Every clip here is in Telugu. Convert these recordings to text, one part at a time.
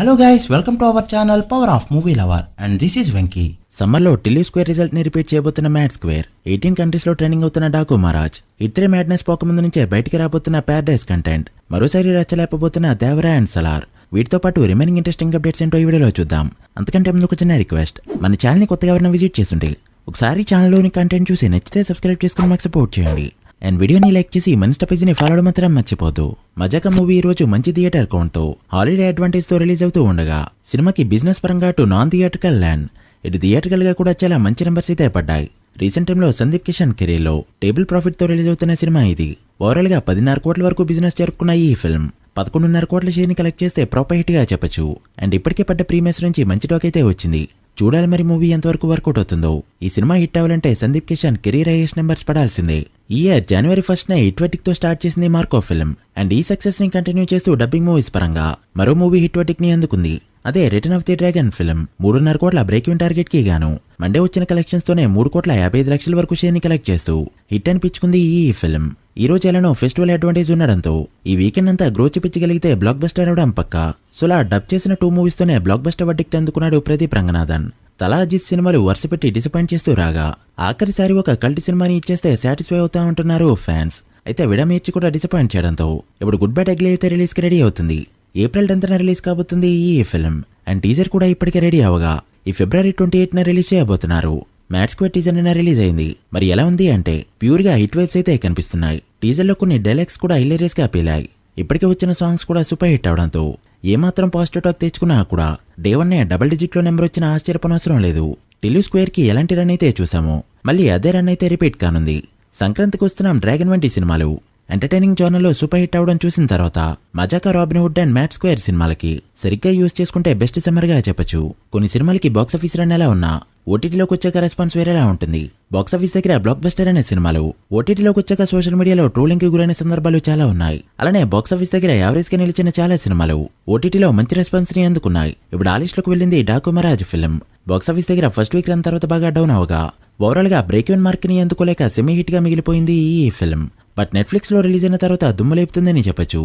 Hello guys, welcome to our channel power of movie lover and this is Venky. సమ్మర్లో టిల్లీ స్క్వేర్ రిజల్ట్ ని రిపీట్ చేయబోతున్న మ్యాడ్ స్క్వేర్, 18 కంట్రీస్ లో ట్రెండింగ్ అవుతున్న డాకు మహారాజ్, ఇద్దరే మ్యాడ్నెస్ పోకముందు నుంచే బయటికి రాబోతున్న ప్యారడైజ్ కంటెంట్, మరోసారి రచ్చలేకపోతున్న దేవరా అండ్ సలార్, వీటితో పాటు రిమైనింగ్ ఇంట్రెస్టింగ్ అప్డేట్స్ ఏంటో ఈ వీడియోలో చూద్దాం. అంతకంటే ముందు ఒక చిన్న రిక్వెస్ట్, మన ఛానల్ ని కొత్తగా ఎవరైనా విజిట్ చేస్తుంటే ఒకసారి ఛానల్లోని కంటెంట్ చూసి నచ్చితే సబ్స్క్రైబ్ చేసుకుని మాకు సపోర్ట్ చేయండి. అండ్ వీడియోని లైక్ చేసి మన ఇన్స్టా పేజీని ఫాలో అవడం మాత్రం మర్చిపోద్దు. మజాకా మూవీ ఈ రోజు మంచి థియేటర్ కౌంట్ తో హాలిడే అడ్వాంటేజ్ తో రిలీజ్ అవుతూ ఉండగా, సినిమాకి బిజినెస్ పరంగా టు నాన్ థియేట్రికల్ ల్యాండ్, ఇటు థియేట్రికల్ గా కూడా చాలా మంచి నెంబర్స్ అయితే పడ్డాయి. రీసెంట్ టైంలో సందీప్ కిషన్ కెరీర్ లో టేబుల్ ప్రాఫిట్ తో రిలీజ్ అవుతున్న సినిమా ఇది. ఓవరాల్ గా 10.5 కోట్ల వరకు బిజినెస్ జరుపుకున్న ఈ ఫిల్మ్ 11.5 కోట్ల షేర్ ని కలెక్ట్ చేస్తే ప్రాపర్ హిట్ గా చెప్పొచ్చు. అండ్ ఇప్పటికే పడ్డ ప్రీమియర్స్ నుంచి మంచి టాక్ అయితే వచ్చింది. చూడాలి మరి మూవీ ఎంతవరకు వర్కౌట్ అవుతుందో. ఈ సినిమా హిట్ అవ్వాలంటే Sundeep Kishan career highest numbers పడాల్సిందే. ఈ ఇయర్ జనవరి 1st హిట్ వెటిక్ తో స్టార్ట్ చేసింది మార్కో ఫిల్మ్. అండ్ ఈ సక్సెస్ ని కంటిన్యూ చేస్తూ డబ్బింగ్ మూవీస్ పరంగా మరో మూవీ హిట్ వెటిక్ ని అందుకుంది. అదే return of the dragon film 3.5 కోట్ల బ్రేక్ ఈవెన్ టార్గెట్ కి గాను మండే వచ్చిన కలెక్షన్స్ తోనే 3.55 కోట్ల వరకు షేర్ ని కలెక్ట్ చేస్తూ హిట్ అనిపించుకుంది ఈ ఫిల్మ్. ఈ రోజు ఎలానో ఫెస్టివల్ అడ్వాంటేజ్ ఉండడంతో ఈ వీకెండ్ అంతా గ్రో చూపించగలిగితే బ్లాక్ బస్టర్ అవడం పక్కా. సోలా డబ్ చేసిన 2 మూవీస్ తోనే బ్లాక్ బస్టర్ వర్డిక్ట్ అందుకున్నాడు ప్రదీప్ రంగనాథన్. తలా అజిత్ సినిమాలు వరుస పెట్టి డిసప్పాయింట్ చేస్తూ రాగా, ఆఖరిసారి ఒక కల్ట్ సినిమాని ఇచ్చేస్తే సాటిస్ఫై అవుతా ఉంటున్నారు ఫ్యాన్స్. అయితే విడమీర్చి కూడా డిసప్పాయింట్ చేయడంతో ఇప్పుడు గుడ్ బై అగ్లీ అయితే రిలీజ్ కి రెడీ అవుతుంది. ఏప్రిల్ 10న రిలీజ్ కాబోతుంది ఈ ఫిల్మ్. అండ్ టీజర్ కూడా ఇప్పటికే రెడీ అవగా ఈ ఫిబ్రవరి 28న రిలీజ్ చేయబోతున్నారు. మ్యాడ్ స్క్వేర్ టీజర్ నిన్న రిలీజ్ అయింది. మరి ఎలా ఉంది అంటే ప్యూర్ గా హిట్ వైబ్స్ అయితే కనిపిస్తున్నాయి. టీజర్ లో కొన్ని డైలాగ్స్ కూడా హిలేరియస్ గా అపీలాయి. ఇప్పటికే వచ్చిన సాంగ్స్ కూడా సూపర్ హిట్ అవడంతో ఏమాత్రం పాజిటివ్ టాక్ తెచ్చుకున్నా కూడా డే 1 డబుల్ డిజిట్ లో నెంబర్ వచ్చిన ఆశ్చర్యపనవసరం లేదు. టిల్లీ స్క్వేర్ కి ఎలాంటి రన్ అయితే చూసామో మళ్ళీ అదే రన్ అయితే రిపీట్ కానుంది. సంక్రాంతికి వస్తున్నాం డ్రాగన్ వంటి సినిమాలు ఎంటర్టైనింగ్ జోనర్ లో సూపర్ హిట్ అవడం చూసిన తర్వాత మజాకా, రాబిన్హుడ్ అండ్ మ్యాడ్ స్క్వేర్ సినిమాలకి సరిగ్గా యూజ్ చేసుకుంటే బెస్ట్ సమ్మర్ గా చెప్పొచ్చు. కొన్ని సినిమాలకి బాక్సాఫీస్ రన్ ఎలా ఉన్నా ఓటీటీలోకి వచ్చాక రెస్పాన్స్ వేరేలా ఉంటుంది. బాక్సాఫీస్ దగ్గర బ్లాక్ బస్టర్ అనే సినిమాలు ఓటీటీలోకి వచ్చాక సోషల్ మీడియాలో ట్రోలింగ్ కి గురైన సందర్భాలు చాలా ఉన్నాయి. అలానే బాక్సాఫీస్ దగ్గర యావరేజ్ గా నిలిచిన చాలా సినిమాలు ఓటీటీలో మంచి రెస్పాన్స్ ని అందుకున్నాయి. ఇప్పుడు ఆ లిస్ట్ లోకి వెళ్ళింది డాకు మహారాజ్ ఫిల్మ్. బాక్సాఫీస్ దగ్గర ఫస్ట్ వీక్ రన్ తర్వాత బాగా డౌన్ అవగా ఓవరాల్ గా బ్రేక్ ఈవెన్ మార్క్ ని అందుకోలేక సెమీ హిట్ గా మిగిలిపోయింది ఈ ఫిల్మ్. బట్ నెట్ఫ్లిక్స్ లో రిలీజ్ అయిన తర్వాత దుమ్ము లేపుతుందని చెప్పొచ్చు.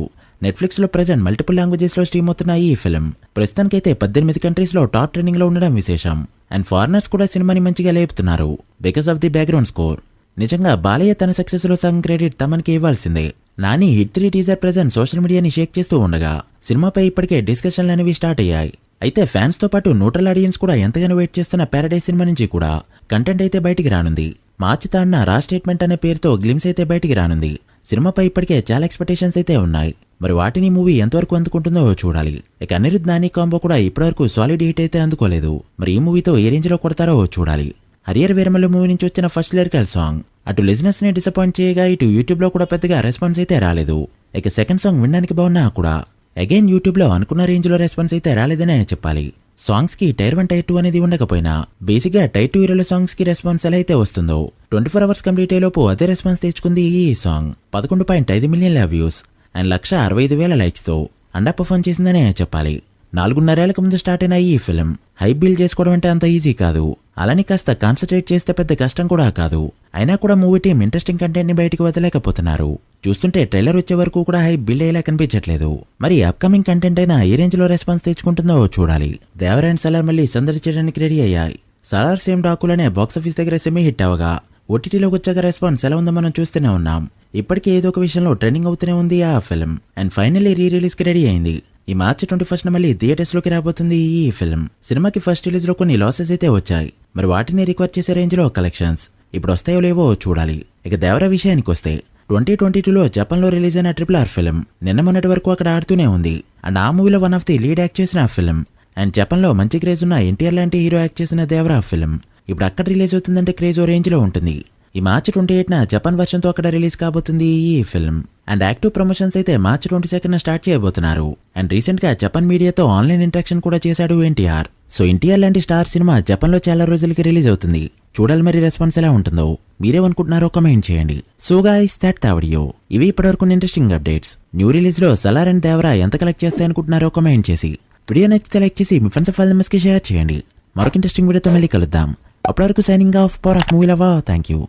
నెట్ఫ్లిక్స్ లో ప్రెజెంట్ మల్టిపుల్ లాంగ్వేజెస్ లో స్ట్రీమ్ అవుతున్న ఈ ఫిల్మ్ ప్రస్తుతానికైతే 18 కంట్రీస్ లో టాప్ ట్రెండింగ్ లో ఉండడం విశేషం. అండ్ ఫారినర్స్ కూడా సినిమాని మంచిగా లేపుతున్నారు because of the background score. నిజంగా బాలయ్య తన సక్సెస్ లో సగం క్రెడిట్ తమకి ఇవ్వాల్సిందే. Nani hit 3 teaser present social మీడియాని షేక్ చేస్తూ ఉండగా సినిమాపై ఇప్పటికే డిస్కషన్లు అనేవి స్టార్ట్ అయ్యాయి. అయితే ఫ్యాన్స్ తో పాటు న్యూట్రల్ ఆడియన్స్ కూడా ఎంతగానో వెయిట్ చేస్తున్న ప్యారడైజ్ సినిమా నుంచి కూడా కంటెంట్ అయితే బయటికి రానుంది. మార్చి 3న రా స్టేట్మెంట్ అనే పేరుతో గ్లిమ్స్ అయితే బయటికి రానుంది. సినిమాపై ఇప్పటికే చాలా ఎక్స్పెక్టేషన్స్ అయితే ఉన్నాయి. మరి వాటిని మూవీ ఎంతవరకు అందుకుంటుందో చూడాలి. ఇక అనిరుద్ నాని కాంబో కూడా ఇప్పటివరకు సాలిడ్ హిట్ అయితే అందుకోలేదు. మరి ఈ మూవీతో ఏ రేంజ్ లో కొడతారో చూడాలి. హరియర్ వీరమల్లు మూవీ నుంచి వచ్చిన ఫస్ట్ లిరికల్ సాంగ్ అటు లిజనర్స్ ని డిసప్పాయింట్ చేయగా ఇటు యూట్యూబ్ లో కూడా పెద్దగా రెస్పాన్స్ అయితే రాలేదు. ఇక సెకండ్ సాంగ్ వినడానికి బాగున్నా కూడా అగైన్ యూట్యూబ్ లో అనుకున్న రేంజ్ లో రెస్పాన్స్ అయితే రాలేదనే చెప్పాలి. సాంగ్స్ కి టైర్ 1 టైర్ 2 అనేది ఉండకపోయినా బేసిక్ గా టైర్ 2 హీరోల సాంగ్స్ కి రెస్పాన్స్ ఎలా అయితే వస్తుందో 24 అవర్స్ కంప్లీట్ అయ్యేలోపు అదే రెస్పాన్స్ తెచ్చుకుంది ఈ సాంగ్. 11.5 మిలియన్ల వ్యూస్ అండ్ 165,000 లైక్స్ తో అండర్ పర్ఫార్మ్ చేసిందనే చెప్పాలి. 4.5 ఏళ్ల ముందు స్టార్ట్ అయిన ఈ ఫిల్మ్ హైప్ బిల్డ్ చేసుకోవడం అంటే అంత ఈజీ కాదు. అలానే కాస్త కాన్సన్ట్రేట్ చేస్తే పెద్ద కష్టం కూడా కాదు. అయినా కూడా మూవీ టీం ఇంట్రెస్టింగ్ కంటెంట్ ని బయటకు వదలేకపోతున్నారు. చూస్తుంటే ట్రైలర్ వచ్చే వరకు కూడా హైప్ బిల్డ్ అయ్యేలా కనిపించట్లేదు. మరి అప్కమింగ్ కంటెంట్ అయినా ఏ రేంజ్ లో రెస్పాన్స్ తెచ్చుకుంటుందో చూడాలి. దేవరా అండ్ సలార్ మళ్ళీ సందడి చేయడానికి రెడీ అయ్యాయి. సలార్ సేమ్ డాకులనే బాక్సాఫీస్ దగ్గర సెమీ హిట్ అవగా ఓటీటీలోకి వచ్చాక రెస్పాన్స్ ఎలా ఉందో మనం చూస్తూనే ఉన్నాం. ఇప్పటికే ఏదో ఒక విషయంలో ట్రెండింగ్ అవుతూనే ఉంది ఆ film. And finally re release కి రెడీ అయింది. ఈ మార్చి 21న మళ్ళీ థియేటర్స్ లోకి రాబోతుంది ఈ ఫిల్మ్. సినిమాకి ఫస్ట్ రిలీజ్ లో కొన్ని లాసెస్ అయితే వచ్చాయి. మరి వాటిని రికవర్ చేసే రేంజ్ లో కలెక్షన్స్ ఇప్పుడు వస్తాయో లేవో చూడాలి. ఇక దేవరా విషయానికి వస్తే 2022లో జపాన్ లో రిలీజ్ అయిన RRR ఫిల్మ్ నిన్న మొన్నటి వరకు అక్కడ ఆడుతూనే ఉంది. అండ్ ఆ మూవీలో one of the lead act చేసిన ఫిల్మ్. అండ్ జపాన్ లో మంచి క్రేజ్ ఉన్న ఎన్టీఆర్ లాంటి హీరో యాక్ట్ చేసిన దేవరా ఫిల్మ్ ఇప్పుడు అక్కడ రిలీజ్ అవుతుందంటే క్రేజ్ ఓ రేంజ్ లో ఉంటుంది. ఈ మార్చి 28న జపాన్ వర్షన్ తో అక్కడ రిలీజ్ కాబోతుంది ఈ ఫిల్మ్. అండ్ యాక్టివ్ ప్రమోషన్స్ అయితే మార్చి 22న స్టార్ట్ చేయబోతున్నారు. అండ్ రీసెంట్ గా జపాన్ మీడియాతో ఆన్లైన్ ఇంటరాక్షన్ కూడా చేశాడు ఎన్టీఆర్. సో ఎన్టీఆర్ లాంటి స్టార్ సినిమా జపాన్ లో చాలా రోజులకి రిలీజ్ అవుతుంది. చూడాలి మరి రెస్పాన్స్ ఎలా ఉంటుందో. మీరేమనుకుంటున్నారో కమెంట్ చేయండి. So guys that the video. ఇవి ఇప్పటివరకు ఇంట్రెస్టింగ్ అప్డేట్స్. న్యూ రిలీజ్ లో సలార్ అండ్ దేవరా ఎంత కలెక్ట్ చేస్తాయి అనుకుంటున్నారో కమెంట్ చేసి వీడియో నచ్చితే లైక్ చేసి మీ ఫ్రెండ్స్ కి షేర్ చేయండి. మరొక ఇంట్రెస్టింగ్ వీడియోతో మళ్ళీ కలుద్దాం. అప్పటివరకు signing off power of movie lover. Thank you.